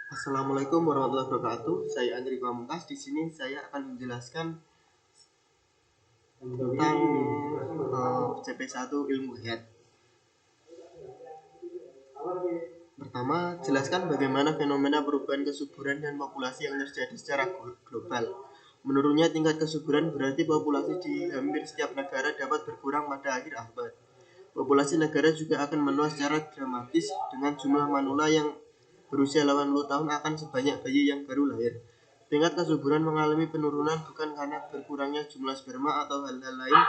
Assalamualaikum warahmatullahi wabarakatuh. Saya Andri Pamungkas. Di sini saya akan menjelaskan tentang CP1 ilmu hayat. Pertama, jelaskan bagaimana fenomena perubahan kesuburan dan populasi yang terjadi secara global. Menurutnya, tingkat kesuburan berarti populasi di hampir setiap negara dapat berkurang pada akhir abad. Populasi negara juga akan meluas secara dramatis dengan jumlah manula yang berusia 80 tahun akan sebanyak bayi yang baru lahir. Tingkat kesuburan mengalami penurunan bukan karena berkurangnya jumlah sperma atau hal-hal lain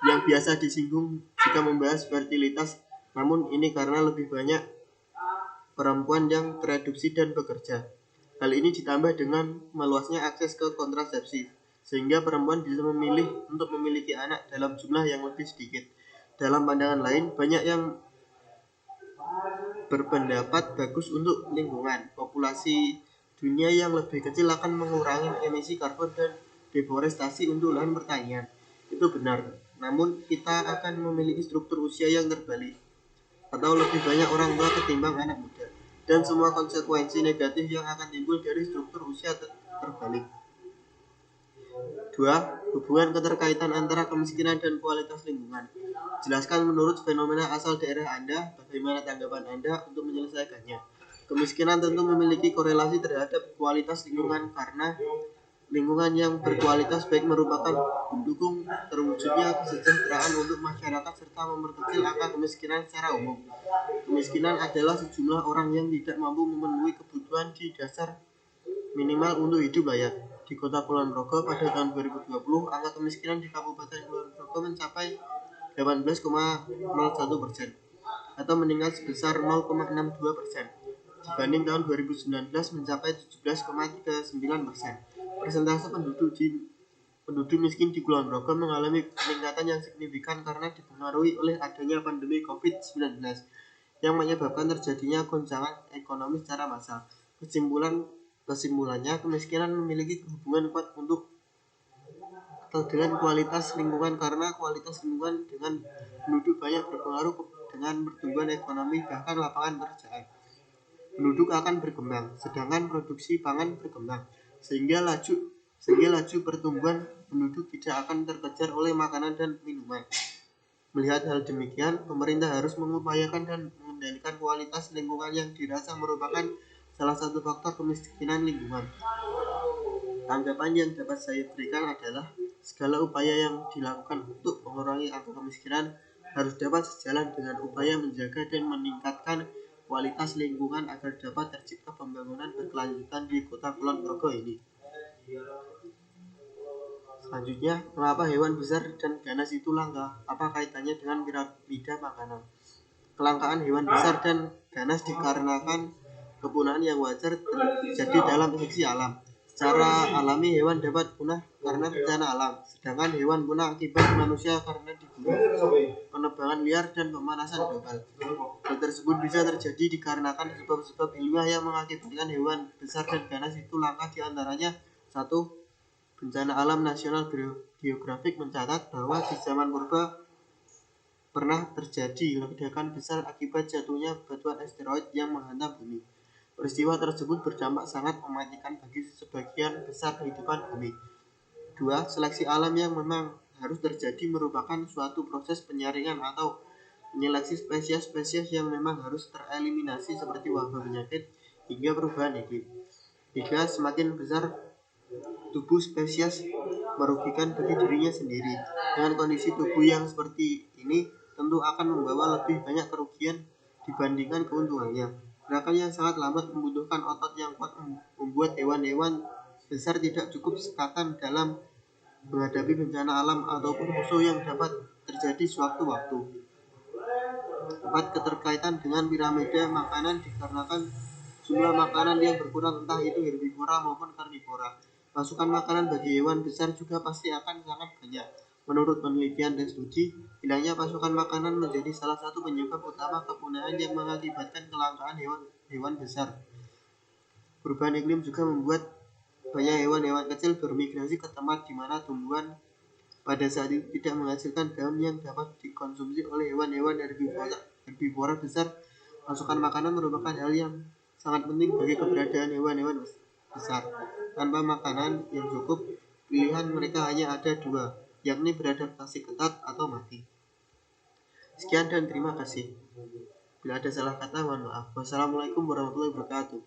yang biasa disinggung jika membahas fertilitas, namun ini karena lebih banyak perempuan yang tereduksi dan bekerja. Hal ini ditambah dengan meluasnya akses ke kontrasepsi, sehingga perempuan bisa memilih untuk memiliki anak dalam jumlah yang lebih sedikit. Dalam pandangan lain, banyak yang berpendapat bagus untuk lingkungan. Populasi dunia yang lebih kecil akan mengurangi emisi karbon dan deforestasi untuk lahan pertanian. Itu benar. Namun kita akan memiliki struktur usia yang terbalik, atau lebih banyak orang tua ketimbang anak muda, dan semua konsekuensi negatif yang akan timbul dari struktur usia terbalik. 2. Hubungan keterkaitan antara kemiskinan dan kualitas lingkungan. Jelaskan menurut fenomena asal daerah Anda, bagaimana tanggapan Anda untuk menyelesaikannya. Kemiskinan tentu memiliki korelasi terhadap kualitas lingkungan karena lingkungan yang berkualitas baik merupakan pendukung terwujudnya kesejahteraan untuk masyarakat serta memperkecil angka kemiskinan secara umum. Kemiskinan adalah sejumlah orang yang tidak mampu memenuhi kebutuhan di dasar minimal untuk hidup layak. Di Kota Kulon Progo pada tahun 2020, angka kemiskinan di Kabupaten Kulon Progo mencapai 18,01% atau meningkat sebesar 0,62% dibanding tahun 2019 mencapai 17,39%. Persentase penduduk miskin di Kulon Progo mengalami peningkatan yang signifikan karena dipengaruhi oleh adanya pandemi COVID-19 yang menyebabkan terjadinya goncangan ekonomi secara massal. Kesimpulannya, kemiskinan memiliki hubungan kuat dengan kualitas lingkungan karena kualitas lingkungan dengan penduduk banyak berpengaruh dengan pertumbuhan ekonomi bahkan lapangan pekerjaan. Penduduk akan berkembang, sedangkan produksi pangan berkembang, sehingga laju pertumbuhan penduduk tidak akan terkejar oleh makanan dan minuman. Melihat hal demikian, pemerintah harus mengupayakan dan mengendalikan kualitas lingkungan yang dirasa merupakan salah satu faktor kemiskinan lingkungan. Tanggapan yang dapat saya berikan adalah segala upaya yang dilakukan untuk mengurangi angka kemiskinan harus dapat sejalan dengan upaya menjaga dan meningkatkan kualitas lingkungan agar dapat tercipta pembangunan berkelanjutan di Kota Kulon Progo ini. Selanjutnya, mengapa hewan besar dan ganas itu langka? Apa kaitannya dengan piramida makanan? Kelangkaan hewan besar dan ganas dikarenakan kepunahan yang wajar terjadi dalam seleksi alam. Secara alami hewan dapat punah karena bencana alam, sedangkan hewan punah akibat manusia karena dibunuh, penebangan liar, dan pemanasan global. Hal tersebut bisa terjadi dikarenakan sebab-sebab ilmiah yang mengakibatkan hewan besar dan ganas itu langka, diantaranya 1. Bencana alam nasional geografik mencatat bahwa di zaman purba pernah terjadi ledakan besar akibat jatuhnya batuan asteroid yang menghantam bumi. Peristiwa tersebut berdampak sangat mematikan bagi sebagian besar kehidupan bumi. 2. Seleksi alam yang memang harus terjadi merupakan suatu proses penyaringan atau menyeleksi spesies-spesies yang memang harus tereliminasi seperti wabah penyakit hingga perubahan iklim. 3. Semakin besar tubuh spesies merugikan bagi dirinya sendiri. Dengan kondisi tubuh yang seperti ini tentu akan membawa lebih banyak kerugian dibandingkan keuntungannya. Gerakan yang sangat lambat membutuhkan otot yang kuat membuat hewan-hewan besar tidak cukup sekatan dalam menghadapi bencana alam ataupun musuh yang dapat terjadi sewaktu-waktu. 4. Keterkaitan dengan piramida makanan dikarenakan jumlah makanan yang berkurang, entah itu herbivora maupun karnivora. Pasukan makanan bagi hewan besar juga pasti akan sangat banyak. Menurut penelitian dan studi, hilangnya pasukan makanan menjadi salah satu penyebab utama kepunahan yang mengakibatkan kelangkaan hewan besar. Perubahan iklim juga membuat banyak hewan-hewan kecil bermigrasi ke tempat di mana tumbuhan pada saat itu tidak menghasilkan daun yang dapat dikonsumsi oleh hewan-hewan herbivora besar. Pasokan makanan merupakan hal yang sangat penting bagi keberadaan hewan-hewan besar. Tanpa makanan yang cukup, pilihan mereka hanya ada dua, yakni beradaptasi ketat atau mati. Sekian dan terima kasih. Bila ada salah kata, mohon maaf. Wassalamualaikum warahmatullahi wabarakatuh.